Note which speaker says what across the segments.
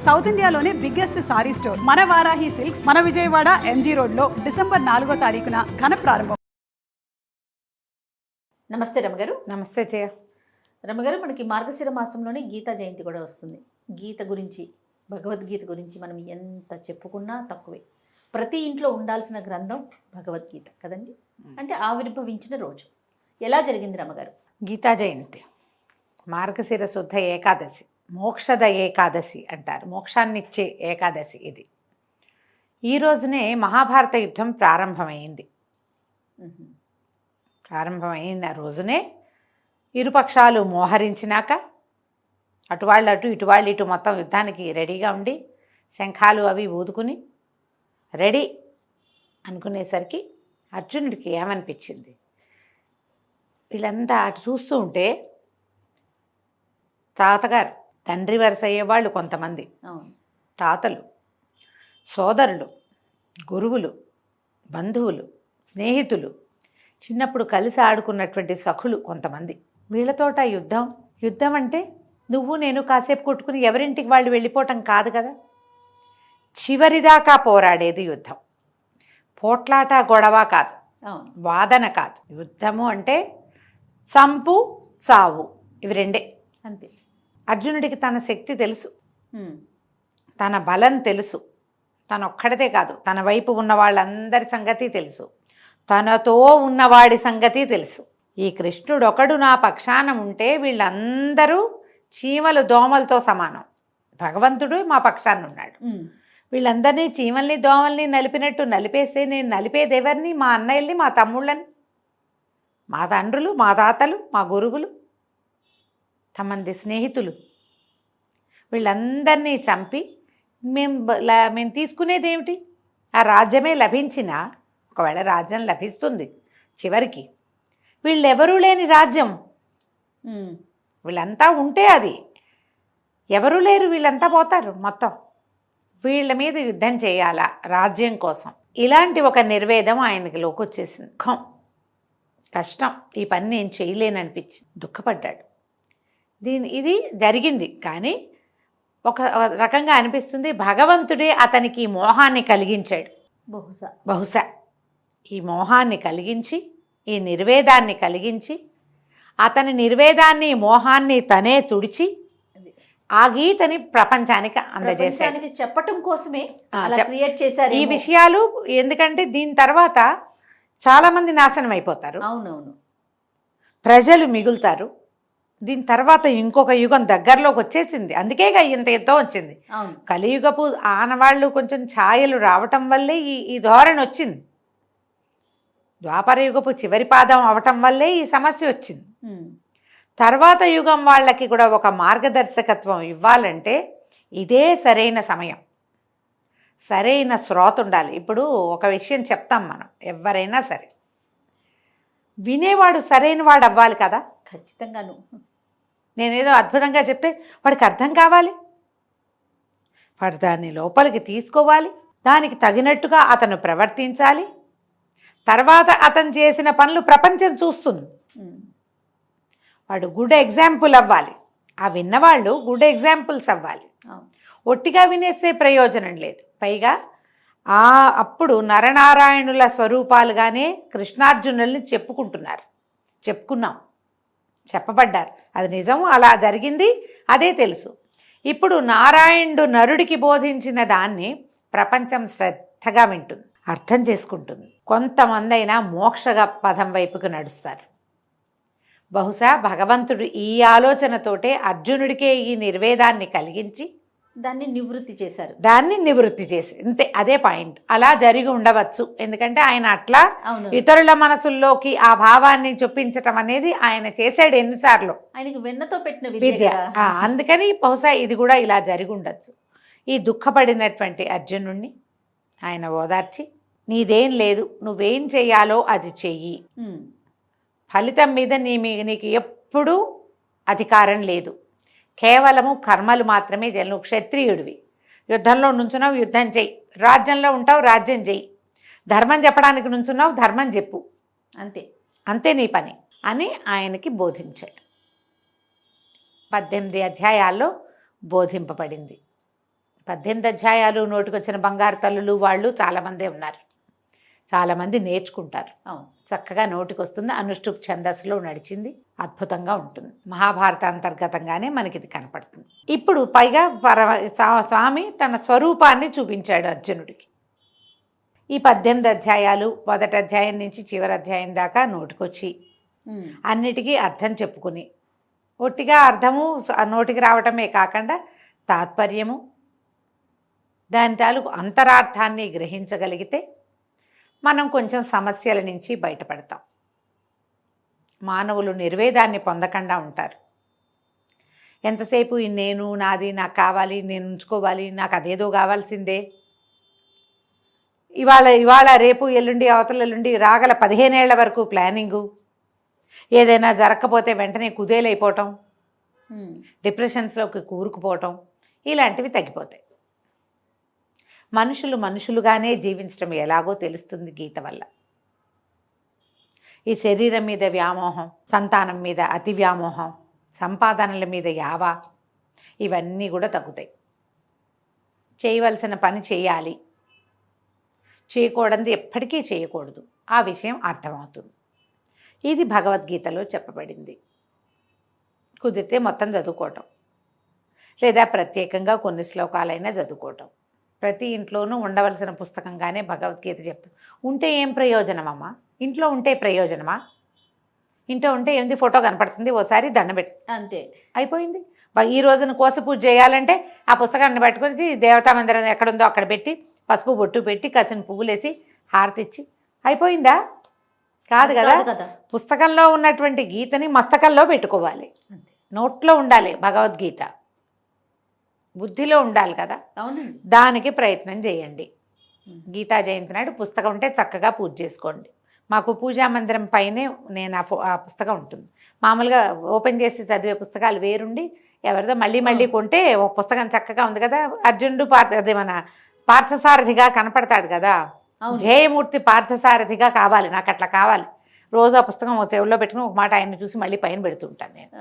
Speaker 1: South ఇండియాలోనే biggest sorry store మన Varahi silks మన విజయవాడ ఎంజీ రోడ్లో డిసెంబర్ 4వ తారీఖున ఘన ప్రారంభం.
Speaker 2: నమస్తే రమగారు.
Speaker 3: నమస్తే జయ.
Speaker 2: రమగారు, మనకి మార్గశిర మాసంలోనే గీతా జయంతి కూడా వస్తుంది. గీత గురించి, భగవద్గీత గురించి మనం ఎంత చెప్పుకున్నా తక్కువే. ప్రతి ఇంట్లో ఉండాల్సిన గ్రంథం భగవద్గీత కదండి. అంటే ఆవిర్భవించిన రోజు ఎలా జరిగింది రమగారు?
Speaker 3: గీతా జయంతి మార్గశిర శుద్ధ ఏకాదశి, మోక్షద ఏకాదశి అంటారు. మోక్షాన్నిచ్చే ఏకాదశి ఇది. ఈ రోజునే మహాభారత యుద్ధం ప్రారంభమైంది. ప్రారంభమైన రోజునే ఇరుపక్షాలు మోహరించినాక అటువాళ్ళు అటు ఇటువాళ్ళు ఇటు మొత్తం యుద్ధానికి రెడీగా ఉండి శంఖాలు అవి ఊదుకుని రెడీ అనుకునేసరికి అర్జునుడికి ఏమనిపించింది, వీళ్ళంతా అటు చూస్తూ ఉంటే తాతగారు, తండ్రి వరుస అయ్యేవాళ్ళు కొంతమంది, తాతలు, సోదరులు, గురువులు, బంధువులు, స్నేహితులు, చిన్నప్పుడు కలిసి ఆడుకున్నటువంటి సఖులు కొంతమంది, వీళ్ళతోట యుద్ధం. యుద్ధం అంటే నువ్వు నేను కాసేపు కొట్టుకుని ఎవరింటికి వాళ్ళు వెళ్ళిపోవటం కాదు కదా, చివరిదాకా పోరాడేది యుద్ధం. పోట్లాట గొడవ కాదు, వాదన కాదు. యుద్ధము అంటే చంపు చావు, ఇవి రెండే
Speaker 2: అంతే.
Speaker 3: అర్జునుడికి తన శక్తి తెలుసు, తన బలం తెలుసు. తన ఒక్కడితే కాదు, తన వైపు ఉన్న వాళ్ళందరి సంగతి తెలుసు, తనతో ఉన్నవాడి సంగతి తెలుసు. ఈ కృష్ణుడు ఒకడు నా పక్షాన ఉంటే వీళ్ళందరూ చీమలు దోమలతో సమానం. భగవంతుడు మా పక్షాన ఉన్నాడు. వీళ్ళందరినీ చీమల్ని దోమల్ని నలిపినట్టు నలిపేస్తే నేను నలిపేది ఎవరిని? మా అన్నయ్యల్ని, మా తమ్ముళ్ళని, మా తండ్రులు, మా తాతలు, మా గురువులు, తమంది స్నేహితులు, వీళ్ళందరినీ చంపి మేము తీసుకునేది ఏమిటి? ఆ రాజ్యమే లభించినా, ఒకవేళ రాజ్యం లభిస్తుంది చివరికి, వీళ్ళెవరూ లేని రాజ్యం. వీళ్ళంతా ఉంటే అది, ఎవరూ లేరు, వీళ్ళంతా పోతారు మొత్తం. వీళ్ళ మీద యుద్ధం చేయాలా రాజ్యం కోసం. ఇలాంటి ఒక నిర్వేదం ఆయనకి లోకొచ్చేసింది. కష్టం, ఈ పని నేను చేయలేననిపించింది, దుఃఖపడ్డాడు. ఇది జరిగింది. కానీ ఒక రకంగా అనిపిస్తుంది భగవంతుడే అతనికి మోహాన్ని కలిగించాడు. బహుశా ఈ మోహాన్ని కలిగించి, ఈ నిర్వేదాన్ని కలిగించి, అతని నిర్వేదాన్ని మోహాన్ని తనే తుడిచి ఆ గీతని ప్రపంచానికి అందజేశాడు.
Speaker 2: చెప్పటం కోసమే క్రియేట్ చేశారు
Speaker 3: ఈ విషయాలు. ఎందుకంటే దీని తర్వాత చాలామంది నాశనం అయిపోతారు.
Speaker 2: అవునవును,
Speaker 3: ప్రజలు మిగులుతారు. దీని తర్వాత ఇంకొక యుగం దగ్గరలోకి వచ్చేసింది. అందుకేగా ఇంత యుద్ధం వచ్చింది. కలియుగపు ఆనవాళ్ళు కొంచెం ఛాయలు రావటం వల్లే ఈ ధోరణి వచ్చింది. ద్వాపర యుగపు చివరి పాదం అవటం వల్లే ఈ సమస్య వచ్చింది. తర్వాత యుగం వాళ్ళకి కూడా ఒక మార్గదర్శకత్వం ఇవ్వాలంటే ఇదే సరైన సమయం, సరైన శ్రోత ఉండాలి. ఇప్పుడు ఒక విషయం చెప్తాం మనం, ఎవరైనా సరే వినేవాడు సరైన వాడు అవ్వాలి కదా.
Speaker 2: ఖచ్చితంగాను.
Speaker 3: నేనేదో అద్భుతంగా చెప్తే వాడికి అర్థం కావాలి, వాడు దాన్ని లోపలికి తీసుకోవాలి, దానికి తగినట్టుగా అతను ప్రవర్తించాలి. తర్వాత అతను చేసిన పనులు ప్రపంచం చూస్తుంది. వాడు గుడ్ ఎగ్జాంపుల్ అవ్వాలి. ఆ విన్నవాళ్ళు గుడ్ ఎగ్జాంపుల్స్ అవ్వాలి. ఒట్టిగా వినేసే ప్రయోజనం లేదు. పైగా అప్పుడు నరనారాయణుల స్వరూపాలుగానే కృష్ణార్జునుల్ని చెప్పుకున్నాం, చెప్పబడ్డారు. అది నిజం, అలా జరిగింది, అదే తెలుసు. ఇప్పుడు నారాయణుడు నరుడికి బోధించిన దాన్ని ప్రపంచం శ్రద్ధగా వింటుంది, అర్థం చేసుకుంటుంది. కొంతమంది అయినా మోక్ష పదం వైపుకు నడుస్తారు. బహుశా భగవంతుడు ఈ ఆలోచనతోటే అర్జునుడికే ఈ నిర్వేదాన్ని కలిగించి
Speaker 2: దాన్ని నివృత్తి చేసి అంతే, అదే పాయింట్. అలా జరిగి ఉండవచ్చు. ఎందుకంటే ఆయన అట్లా ఇతరుల మనసుల్లోకి ఆ భావాన్ని చొప్పించటం అనేది ఆయన చేశాడు ఎన్నిసార్లు, ఆయనకి వెన్నతో పెట్టిన
Speaker 3: విద్య. అందుకని బహుశా ఇది కూడా ఇలా జరిగి ఉండొచ్చు. ఈ దుఃఖపడినటువంటి అర్జునుడిని ఆయన ఓదార్చి, నీదేం లేదు, నువ్వేం చెయ్యాలో అది చెయ్యి, ఫలితం మీద నీకు ఎప్పుడూ అధికారం లేదు, కేవలము కర్మలు మాత్రమే నువ్వు క్షత్రియుడివి, యుద్ధంలో నుంచున్నావు యుద్ధం చెయ్యి, రాజ్యంలో ఉంటావు రాజ్యం చెయ్యి, ధర్మం చెప్పడానికి నుంచున్నావు ధర్మం చెప్పు, అంతే నీ పని అని ఆయనకి బోధించాడు. 18 అధ్యాయాల్లో బోధింపబడింది 18 అధ్యాయాలు నోటికొచ్చిన బంగారు తల్లులు వాళ్ళు చాలామందే ఉన్నారు. చాలామంది నేర్చుకుంటారు.
Speaker 2: అవును.
Speaker 3: చక్కగా నోటికొస్తుంది. అనుష్ఠుప్ ఛందస్సులో నడిచింది. అద్భుతంగా ఉంటుంది. మహాభారత అంతర్గతంగానే మనకి ఇది కనపడుతుంది. ఇప్పుడు పైగా స్వామి తన స్వరూపాన్ని చూపించాడు అర్జునుడికి. ఈ 18 అధ్యాయాలు మొదటి అధ్యాయం నుంచి చివరి అధ్యాయం దాకా నోటికొచ్చి అన్నిటికీ అర్థం చెప్పుకుని, ఒట్టిగా అర్థము నోటికి రావటమే కాకుండా తాత్పర్యము, దాని తాలూకు అంతరార్థాన్ని గ్రహించగలిగితే మనం కొంచెం సమస్యల నుంచి బయటపడతాం. మానవులు నిర్వేదాన్ని పొందకుండా ఉంటారు. ఎంతసేపు నేను, నాది, నాకు కావాలి, నేను ఉంచుకోవాలి, నాకు అదేదో కావాల్సిందే, ఇవాళ రేపు ఎల్లుండి అవతల ఎల్లుండి రాగల 15 ఏళ్ల వరకు ప్లానింగు, ఏదైనా జరగకపోతే వెంటనే కుదేలైపోవటం, డిప్రెషన్స్లోకి కూరుకుపోవటం, ఇలాంటివి తగ్గిపోతాయి. మనుషులుగానే జీవించడం ఎలాగో తెలుస్తుంది గీత వల్ల. ఈ శరీరం మీద వ్యామోహం, సంతానం మీద అతి వ్యామోహం, సంపాదనల మీద యావ, ఇవన్నీ కూడా తగ్గుతాయి. చేయవలసిన పని చేయాలి, చేయకూడదు ఎప్పటికీ చేయకూడదు, ఆ విషయం అర్థమవుతుంది. ఇది భగవద్గీతలో చెప్పబడింది. కుదిరితే మొత్తం చదువుకోవటం, లేదా ప్రత్యేకంగా కొన్ని శ్లోకాలైనా చదువుకోవటం. ప్రతి ఇంట్లోనూ ఉండవలసిన పుస్తకంగానే భగవద్గీత చెప్తాం. ఉంటే ఏం ప్రయోజనం అమ్మా? ఇంట్లో ఉంటే ప్రయోజనమా? ఇంట్లో ఉంటే ఏంది, ఫోటో కనపడుతుంది, ఓసారి దండం పెట్టి
Speaker 2: అంతే, అయిపోయింది.
Speaker 3: ఈ రోజున కోస పూజ చేయాలంటే ఆ పుస్తకాన్ని పట్టుకొని దేవతా మందిరం ఎక్కడుందో అక్కడ పెట్టి పసుపు బొట్టు పెట్టి కసిన పువ్వులేసి హారతిచ్చి అయిపోయిందా? కాదు కదా. పుస్తకంలో ఉన్నటువంటి గీతని మస్తకంలో పెట్టుకోవాలి, నోట్లో ఉండాలి భగవద్గీత, బుద్ధిలో ఉండాలి కదా.
Speaker 2: అవునండి.
Speaker 3: దానికి ప్రయత్నం చేయండి. గీతా జయంతి నాడు పుస్తకం ఉంటే చక్కగా పూజ చేసుకోండి. మాకు పూజా మందిరం పైనే నేను ఆ పుస్తకం ఉంటుంది. మామూలుగా ఓపెన్ చేసి చదివే పుస్తకాలు వేరుండి, ఎవరిదో మళ్ళీ కొంటే ఒక పుస్తకం చక్కగా ఉంది కదా. అర్జునుడు అదే మన పార్థసారథిగా కనపడతాడు కదా, జయమూర్తి పార్థసారథిగా కావాలి, నాకు అట్లా కావాలి. రోజు ఆ పుస్తకం ఒక చెవుల్లో పెట్టుకుని ఒక మాట ఆయన చూసి మళ్ళీ పైన పెడుతుంటాను నేను.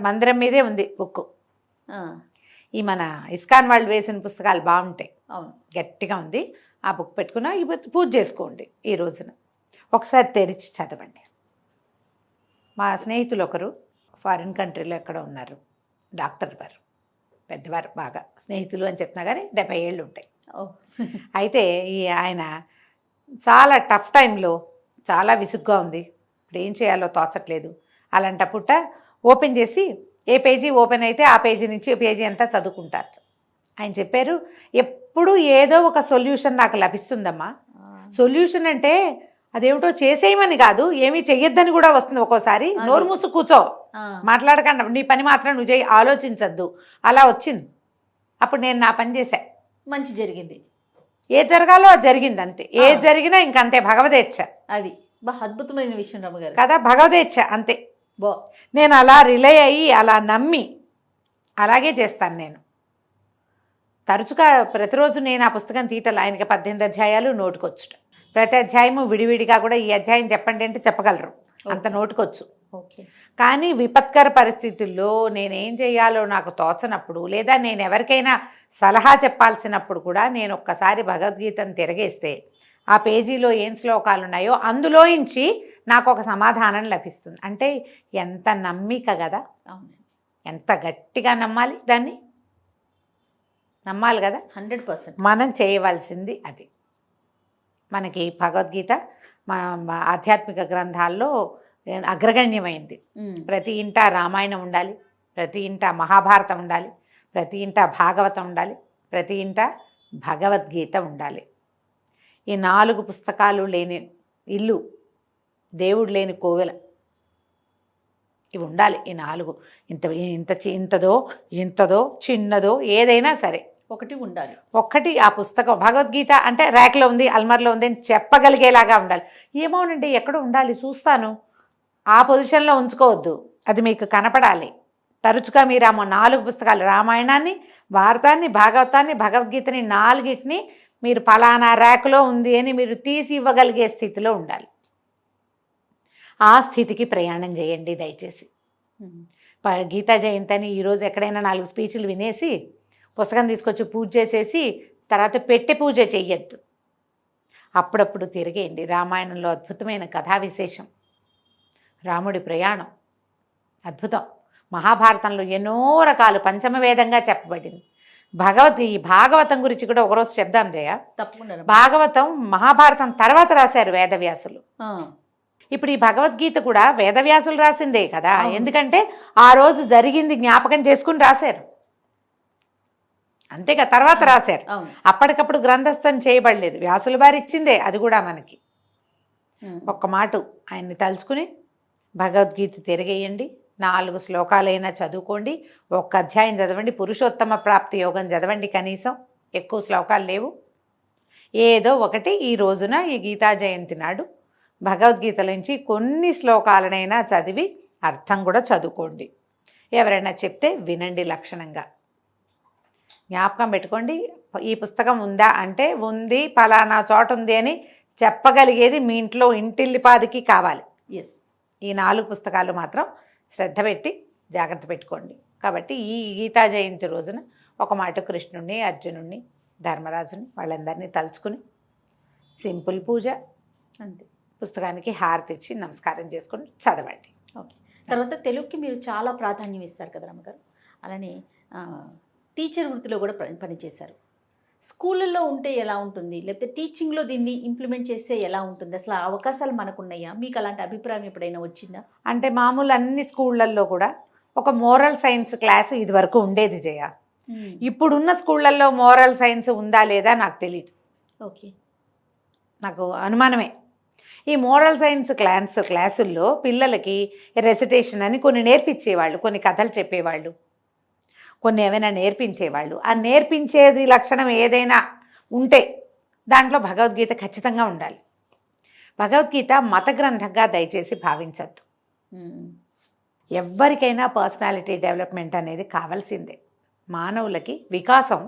Speaker 3: మందిరం మీదే ఉంది బుక్. ఈ మన ఇస్కాన్ వాళ్ళు వేసిన పుస్తకాలు బాగుంటాయి,
Speaker 2: అవును,
Speaker 3: గట్టిగా ఉంది. ఆ బుక్ పెట్టుకున్నా పూజ చేసుకోండి. ఈ రోజున ఒకసారి తెరిచి చదవండి. మా స్నేహితులు ఒకరు ఫారిన్ కంట్రీలో ఎక్కడ ఉన్నారు, డాక్టర్ వారు, పెద్దవారు, బాగా స్నేహితులు అని చెప్తున్నా కానీ 70 ఏళ్ళు ఉంటాయి. అయితే ఆయన చాలా టఫ్ టైంలో చాలా విసుగ్గా ఉంది, ఇప్పుడు ఏం చేయాలో తోచట్లేదు. అలాంటప్పుట ఓపెన్ చేసి ఏ పేజీ ఓపెన్ అయితే ఆ పేజీ నుంచి పేజీ అంతా చదువుకుంటారు. ఆయన చెప్పారు, ఎప్పుడు ఏదో ఒక సొల్యూషన్ నాకు లభిస్తుందమ్మా. సొల్యూషన్ అంటే అదేమిటో చేసేయమని కాదు, ఏమీ చెయ్యొద్దని కూడా వస్తుంది ఒక్కోసారి. నోరు మూసు కూర్చో, మాట్లాడకుండా నీ పని మాత్రం నువ్వు చేయి, ఆలోచించద్దు, అలా వచ్చింది. అప్పుడు నేను నా పని చేశా,
Speaker 2: మంచి జరిగింది.
Speaker 3: ఏ జరగాలో అది జరిగింది, అంతే. ఏ జరిగినా ఇంకంతే, భగవదేచ్ఛ.
Speaker 2: అది అద్భుతమైన విషయం రమ్మగారు
Speaker 3: కదా, భగవదేచ్ఛ అంతే. నేను అలా రిలే అయ్యి అలా నమ్మి అలాగే చేస్తాను. నేను తరచుగా ప్రతిరోజు నేను ఆ పుస్తకం తీయటం, ఆయనకి 18 అధ్యాయాలు నోటుకొచ్చుట, ప్రతి అధ్యాయము విడివిడిగా కూడా ఈ అధ్యాయం చెప్పండి అంటే చెప్పగలరు, అంత నోటుకొచ్చు. కానీ విపత్కర పరిస్థితుల్లో నేనేం చేయాలో నాకు తోచనప్పుడు, లేదా నేను ఎవరికైనా సలహా చెప్పాల్సినప్పుడు కూడా నేను ఒక్కసారి భగవద్గీతను తిరగేస్తే ఆ పేజీలో ఏం శ్లోకాలు ఉన్నాయో అందులోంచి నాకు ఒక సమాధానం లభిస్తుంది. అంటే ఎంత నమ్మిక కదా, ఎంత గట్టిగా నమ్మాలి, దాన్ని నమ్మాలి కదా.
Speaker 2: 100%
Speaker 3: మనం చేయవలసింది అది. మనకి భగవద్గీత ఆధ్యాత్మిక గ్రంథాల్లో అగ్రగణ్యమైంది. ప్రతి ఇంట రామాయణం ఉండాలి, ప్రతి ఇంట మహాభారతం ఉండాలి, ప్రతి ఇంట భాగవతం ఉండాలి, ప్రతి ఇంట భగవద్గీత ఉండాలి. ఈ 4 పుస్తకాలు లేని ఇల్లు, దేవుడు లేని కోవెల, ఇవి ఉండాలి. ఈ 4 ఇంతదో చిన్నదో ఏదైనా సరే
Speaker 2: ఒకటి ఉండాలి.
Speaker 3: ఒక్కటి ఆ పుస్తకం భగవద్గీత అంటే ర్యాక్లో ఉంది, అల్మార్లో ఉంది అని చెప్పగలిగేలాగా ఉండాలి. ఏమోనండి ఎక్కడో ఉండాలి, చూస్తాను, ఆ పొజిషన్లో ఉంచుకోవద్దు, అది మీకు కనపడాలి. తరచుగా మీరు ఆ 4 పుస్తకాలు, రామాయణాన్ని, భారతాన్ని, భాగవతాన్ని, భగవద్గీతని 4టిని మీరు ఫలానా ర్యాక్లో ఉంది అని మీరు తీసి ఇవ్వగలిగే స్థితిలో ఉండాలి. ఆ స్థితికి ప్రయాణం చేయండి దయచేసి. గీతా జయంతి అని ఈరోజు ఎక్కడైనా 4 స్పీచ్లు వినేసి పుస్తకం తీసుకొచ్చి పూజ చేసేసి తర్వాత పెట్టె పూజ చెయ్యొద్దు. అప్పుడప్పుడు తిరిగేయండి. రామాయణంలో అద్భుతమైన కథా విశేషం, రాముడి ప్రయాణం అద్భుతం. మహాభారతంలో ఎన్నో రకాలు పంచమవేదంగా చెప్పబడింది. ఈ భాగవతం గురించి కూడా ఒకరోజు చెప్దాం జయ.
Speaker 2: తప్పకుండా.
Speaker 3: భాగవతం మహాభారతం తర్వాత రాశారు వేదవ్యాసులు. ఇప్పుడు ఈ భగవద్గీత కూడా వేదవ్యాసులు రాసిందే కదా, ఎందుకంటే ఆ రోజు జరిగింది జ్ఞాపకం చేసుకుని రాశారు, అంతేగా, తర్వాత రాశారు. అప్పటికప్పుడు గ్రంథస్థం చేయబడలేదు, వ్యాసుల వారు ఇచ్చిందే అది కూడా మనకి. ఒక్క మాట ఆయన్ని తలుచుకుని భగవద్గీత తిరిగేయండి, 4 శ్లోకాలైనా చదువుకోండి, ఒక్క అధ్యాయం చదవండి, పురుషోత్తమ ప్రాప్తి యోగం చదవండి, కనీసం ఎక్కువ శ్లోకాలు లేవు, ఏదో ఒకటి ఈ రోజున ఈ గీతా జయంతి నాడు భగవద్గీత నుంచి కొన్ని శ్లోకాలనైనా చదివి అర్థం కూడా చదువుకోండి. ఎవరైనా చెప్తే వినండి లక్షణంగా. జ్ఞాపకం పెట్టుకోండి, ఈ పుస్తకం ఉందా అంటే ఉంది, ఫలానా చోట ఉంది అని చెప్పగలిగేది మీ ఇంట్లో ఇంటిల్లిపాదికి కావాలి. ఈ 4 పుస్తకాలు మాత్రం శ్రద్ధ పెట్టి జాగ్రత్త పెట్టుకోండి. కాబట్టి ఈ గీతా జయంతి రోజున ఒక మాట కృష్ణుణ్ణి, అర్జునుణ్ణి, ధర్మరాజుని వాళ్ళందరినీ తలుచుకుని సింపుల్ పూజ అంతే, పుస్తకానికి హారతి ఇచ్చి నమస్కారం చేసుకొని చదవండి.
Speaker 2: ఓకే. తర్వాత తెలుగుకి మీరు చాలా ప్రాధాన్యం ఇస్తారు కదా రమ్మగారు, అలానే టీచర్ వృత్తిలో కూడా పనిచేశారు. స్కూళ్ళల్లో ఉంటే ఎలా ఉంటుంది, లేకపోతే టీచింగ్లో దీన్ని ఇంప్లిమెంట్ చేస్తే ఎలా ఉంటుంది, అసలు ఆ అవకాశాలు మనకున్నాయా? మీకు అలాంటి అభిప్రాయం ఎప్పుడైనా వచ్చిందా?
Speaker 3: అంటే మామూలు అన్ని స్కూళ్ళల్లో కూడా ఒక మోరల్ సైన్స్ క్లాసు ఇది వరకు ఉండేది జయ. ఇప్పుడున్న స్కూళ్ళల్లో మోరల్ సైన్స్ ఉందా లేదా నాకు తెలియదు.
Speaker 2: ఓకే,
Speaker 3: నాకు అనుమానమే. ఈ మోరల్ సైన్స్ క్లాసుల్లో పిల్లలకి రెసిటేషన్ అని కొన్ని నేర్పించేవాళ్ళు, కొన్ని కథలు చెప్పేవాళ్ళు, కొన్ని ఏమైనా నేర్పించేవాళ్ళు. ఆ నేర్పించేది లక్షణం ఏదైనా ఉంటే దాంట్లో భగవద్గీత ఖచ్చితంగా ఉండాలి. భగవద్గీత మత గ్రంథంగా దయచేసి భావించద్దు. ఎవరికైనా పర్సనాలిటీ డెవలప్మెంట్ అనేది కావాల్సిందే. మానవులకి వికాసం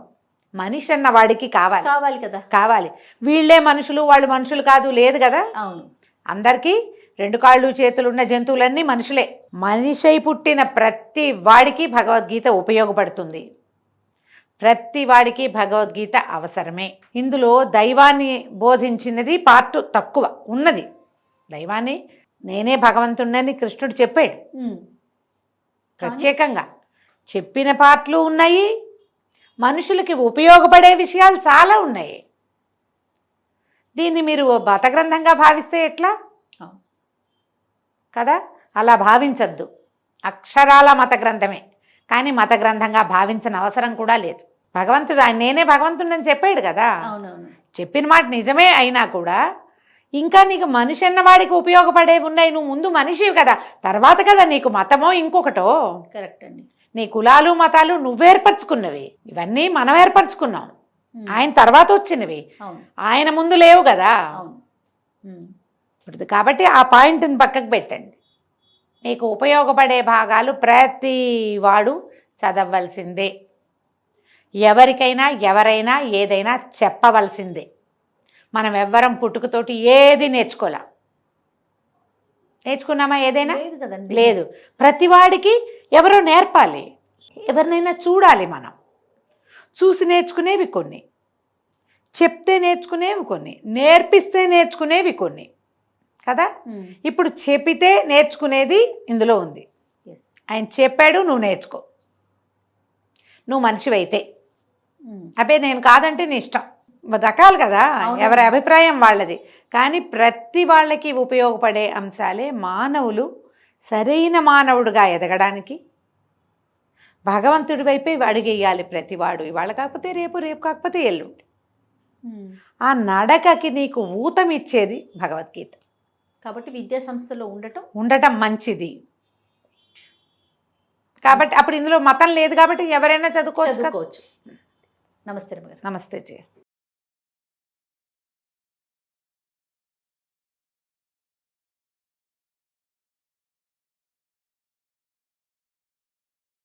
Speaker 3: మనిషి అన్న వాడికి కావాలి
Speaker 2: కదా,
Speaker 3: కావాలి. వీళ్ళే మనుషులు, వాళ్ళు మనుషులు కాదు లేదు కదా.
Speaker 2: అవును,
Speaker 3: అందరికీ 2 కాళ్ళు చేతులు ఉన్న జంతువులన్నీ మనుషులే. మనిషై పుట్టిన ప్రతి వాడికి భగవద్గీత ఉపయోగపడుతుంది, ప్రతి వాడికి భగవద్గీత అవసరమే. ఇందులో దైవాన్ని బోధించినది పార్ట్ తక్కువ ఉన్నది. దైవాన్ని నేనే భగవంతుడిని కృష్ణుడు చెప్పాడు, ప్రత్యేకంగా చెప్పిన పార్ట్లు ఉన్నాయి, మనుషులకి ఉపయోగపడే విషయాలు చాలా ఉన్నాయి. దీన్ని మీరు మత గ్రంథంగా భావిస్తే ఎట్లా కదా, అలా భావించద్దు. అక్షరాల మత గ్రంథమే, కానీ మత గ్రంథంగా భావించిన అవసరం కూడా లేదు. భగవంతుడు ఆయన నేనే భగవంతుడని చెప్పాడు కదా, చెప్పిన మాట నిజమే అయినా కూడా ఇంకా నీకు మనిషి అన్నవాడికి ఉపయోగపడేవి ఉన్నాయి. నువ్వు ముందు మనిషివి కదా, తర్వాత కదా నీకు మతమో ఇంకొకటో.
Speaker 2: కరెక్ట్ అండి.
Speaker 3: నీ కులాలు మతాలు నువ్వేర్పరచుకున్నవి, ఇవన్నీ మనం ఏర్పరచుకున్నాం, ఆయన తర్వాత వచ్చినవి, ఆయన ముందు లేవు కదా. కాబట్టి ఆ పాయింట్ని పక్కకు పెట్టండి. మీకు ఉపయోగపడే భాగాలు ప్రతి వాడు చదవలసిందే. ఎవరికైనా ఎవరైనా ఏదైనా చెప్పవలసిందే. మనం ఎవ్వరం పుట్టుకతోటి ఏది నేర్చుకున్నామా? ఏదైనా లేదు. ప్రతివాడికి ఎవరో నేర్పాలి, ఎవరినైనా చూడాలి. మనం చూసి నేర్చుకునేవి కొన్ని, చెప్తే నేర్చుకునేవి కొన్ని, నేర్పిస్తే నేర్చుకునేవి కొన్ని కదా. ఇప్పుడు చెప్పితే నేర్చుకునేది ఇందులో ఉంది. ఆయన చెప్పాడు, నువ్వు నేర్చుకో, నువ్వు మనిషివైతే. అబ్బే నేను కాదంటే నీ ఇష్టం, రకాలు కదా, ఎవరి అభిప్రాయం వాళ్ళది. కానీ ప్రతి వాళ్ళకి ఉపయోగపడే అంశాలే మానవులు సరైన మానవుడిగా ఎదగడానికి భగవంతుడి వైపే అడుగేయాలి ప్రతివాడు. ఇవాళ కాకపోతే రేపు, రేపు కాకపోతే ఎల్లుండి. ఆ నడకకి నీకు ఊతం ఇచ్చేది భగవద్గీత.
Speaker 2: కాబట్టి విద్యా సంస్థలో
Speaker 3: ఉండటం మంచిది. కాబట్టి అప్పుడు ఇందులో మతం లేదు కాబట్టి ఎవరైనా చదువుకోవచ్చు.
Speaker 2: నమస్తే.
Speaker 3: నమస్తే జయ.